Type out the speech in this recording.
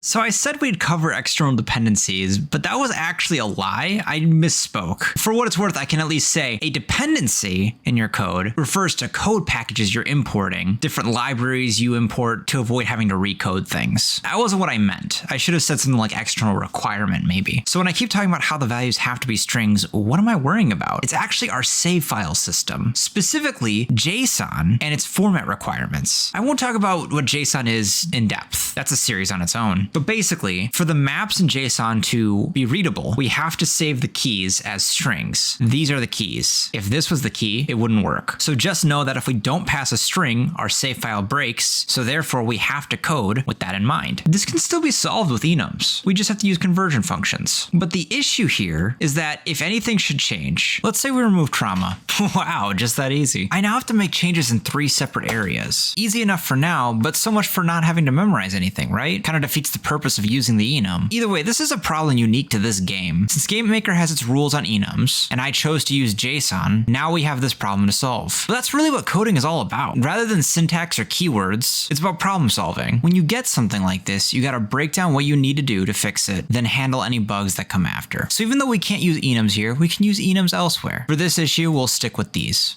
So I said we'd cover external dependencies, but that was actually a lie. I misspoke. For what it's worth, I can at least say a dependency in your code refers to code packages you're importing, different libraries you import to avoid having to recode things. That wasn't what I meant. I should have said something like external requirement maybe. So when I keep talking about how the values have to be strings, what am I worrying about? It's actually our save file system, specifically JSON and its format requirements. I won't talk about what JSON is in depth. That's a series on its own. But basically, for the maps in JSON to be readable, we have to save the keys as strings. These are the keys. If this was the key, it wouldn't work. So just know that if we don't pass a string, our save file breaks, so therefore we have to code with that in mind. This can still be solved with enums. We just have to use conversion functions. But the issue here is that if anything should change, let's say we remove trauma. Wow, just that easy. I now have to make changes in 3 separate areas. Easy enough for now, but so much for not having to memorize anything, right? Kind of defeats the purpose of using the enum. Either way, this is a problem unique to this game. Since GameMaker has its rules on enums, and I chose to use JSON, now we have this problem to solve. But that's really what coding is all about. Rather than syntax or keywords, it's about problem solving. When you get something like this, you gotta break down what you need to do to fix it, then handle any bugs that come after. So even though we can't use enums here, we can use enums elsewhere. For this issue, we'll stick with these.